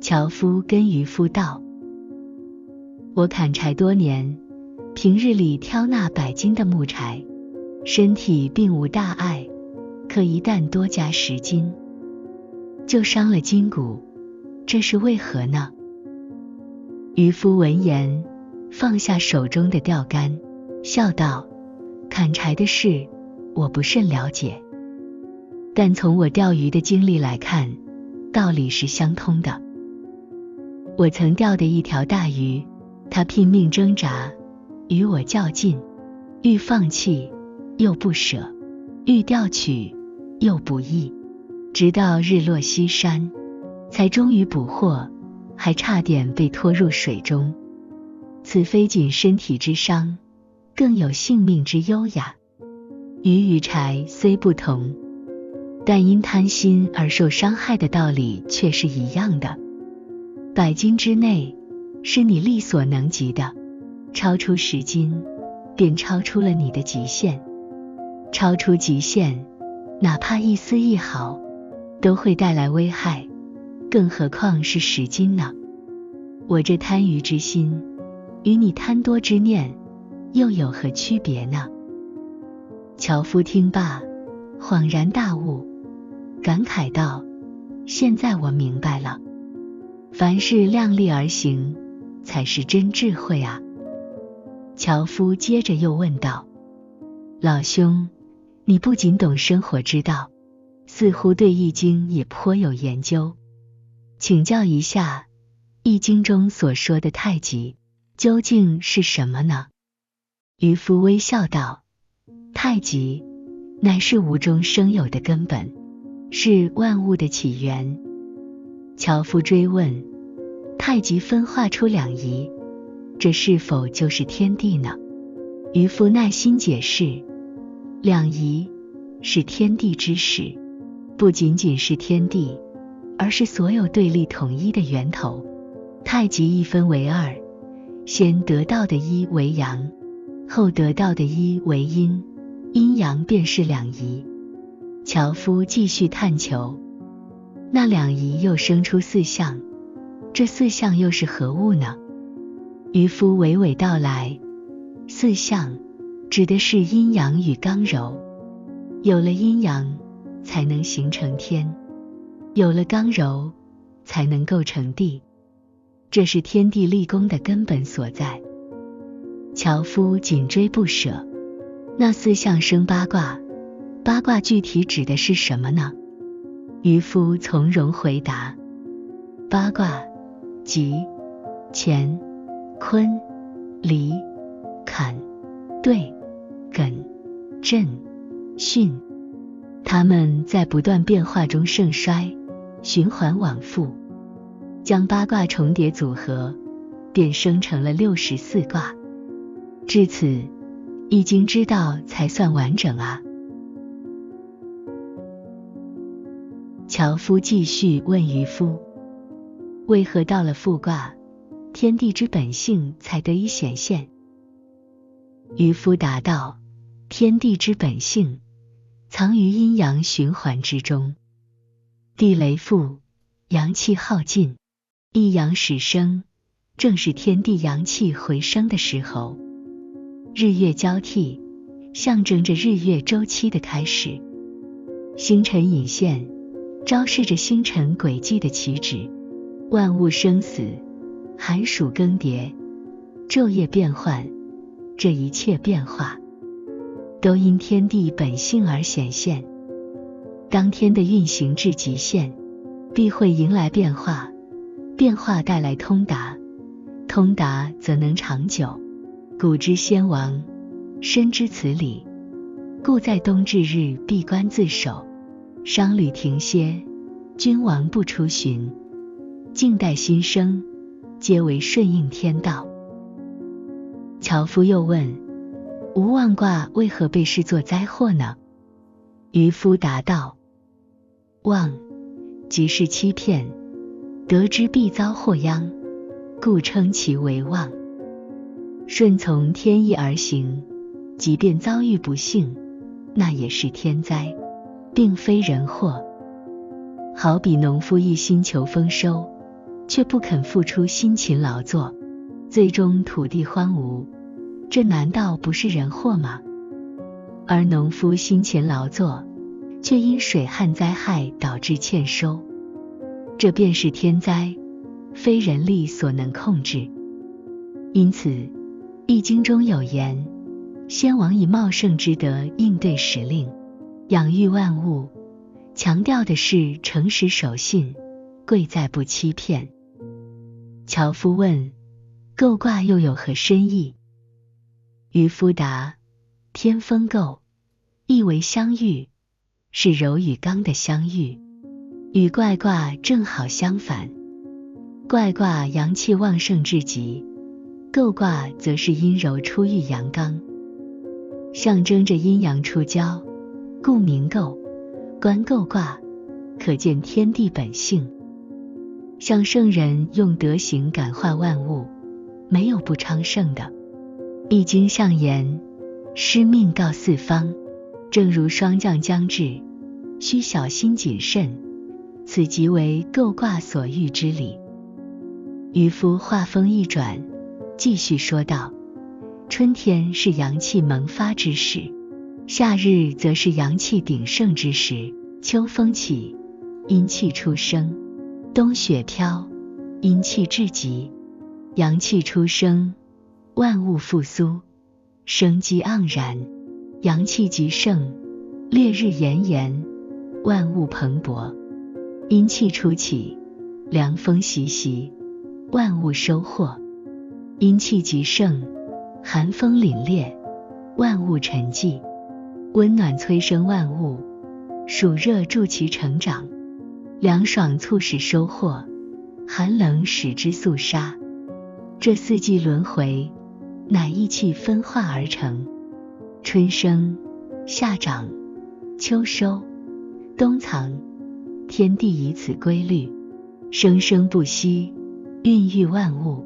樵夫跟渔夫道：我砍柴多年，平日里挑那100斤的木柴，身体并无大碍，可一旦多加10斤，就伤了筋骨，这是为何呢？渔夫闻言，放下手中的钓竿，笑道：砍柴的事，我不甚了解，但从我钓鱼的经历来看，道理是相通的。我曾钓的一条大鱼，它拼命挣扎，与我较劲，欲放弃又不舍，欲钓取又不易，直到日落西山，才终于捕获，还差点被拖入水中。此非仅身体之伤，更有性命之忧呀。鱼与柴虽不同，但因贪心而受伤害的道理却是一样的。100斤之内是你力所能及的，超出10斤便超出了你的极限，超出极限，哪怕一丝一毫都会带来危害，更何况是10斤呢？我这贪鱼之心与你贪多之念又有何区别呢？樵夫听罢，恍然大悟，感慨道：现在我明白了，凡事量力而行，才是真智慧啊。樵夫接着又问道：老兄，你不仅懂生活之道，似乎对易经也颇有研究，请教一下，易经中所说的太极究竟是什么呢？渔夫微笑道：太极乃是无中生有的根本，是万物的起源。樵夫追问：太极分化出2仪，这是否就是天地呢？渔夫耐心解释：2仪是天地之始，不仅仅是天地，而是所有对立统一的源头。太极一分为2，先得到的一为阳，后得到的一为阴，阴阳便是2仪。樵夫继续探求，那2仪又生出4象，这4象又是何物呢？渔夫娓娓道来，4象指的是阴阳与刚柔，有了阴阳才能形成天，有了刚柔才能构成地，这是天地立功的根本所在。樵夫紧追不舍，那4象生八卦，八卦具体指的是什么呢？渔夫从容回答：八卦即乾、坤、离、坎、兑、艮、震、巽，它们在不断变化中盛衰，循环往复，将八卦重叠组合，便生成了64卦。至此，易经之道才算完整啊。樵夫继续问渔夫：为何到了复卦，天地之本性才得以显现？渔夫答道：天地之本性藏于阴阳循环之中，地雷复，阳气耗尽，一阳始生，正是天地阳气回升的时候。日月交替，象征着日月周期的开始。星辰隐现，昭示着星辰轨迹的起止。万物生死，寒暑更迭，昼夜变换，这一切变化都因天地本性而显现。当天的运行至极限，必会迎来变化，变化带来通达，通达则能长久。古之先王，深知此理，故在冬至日闭关自守，商旅停歇，君王不出巡。静待新生，皆为顺应天道。樵夫又问：无妄卦为何被视作灾祸呢？渔夫答道：妄即是欺骗，得之必遭祸殃，故称其为妄。顺从天意而行，即便遭遇不幸，那也是天灾，并非人祸。好比农夫一心求丰收，却不肯付出辛勤劳作，最终土地荒芜，这难道不是人祸吗？而农夫辛勤劳作，却因水旱灾害导致欠收，这便是天灾，非人力所能控制。因此，《易经》中有言：先王以茂盛之德应对时令，养育万物，强调的是诚实守信，贵在不欺骗。樵夫问：构卦又有何深意？渔夫答：天风构，意为相遇，是柔与刚的相遇，与怪卦正好相反。怪卦阳气旺盛至极，构卦则是阴柔出遇阳刚，象征着阴阳出交，故名构。观构卦，可见天地本性。像圣人用德行感化万物，没有不昌盛的。易经象言：师命告四方，正如霜降将至，需小心谨慎，此即为构卦所喻之理。渔夫话锋一转，继续说道：春天是阳气萌发之时，夏日则是阳气鼎盛之时，秋风起，阴气初生，冬雪飘，阴气至极。阳气初生，万物复苏，生机盎然；阳气极盛，烈日炎炎，万物蓬勃。阴气初起，凉风习习，万物收获。阴气极盛，寒风凛冽，万物沉寂。温暖催生万物，暑热助其成长，凉爽促使收获，寒冷使之肃杀。这四季轮回，乃意气分化而成。春生，夏长，秋收，冬藏，天地以此规律，生生不息，孕育万物。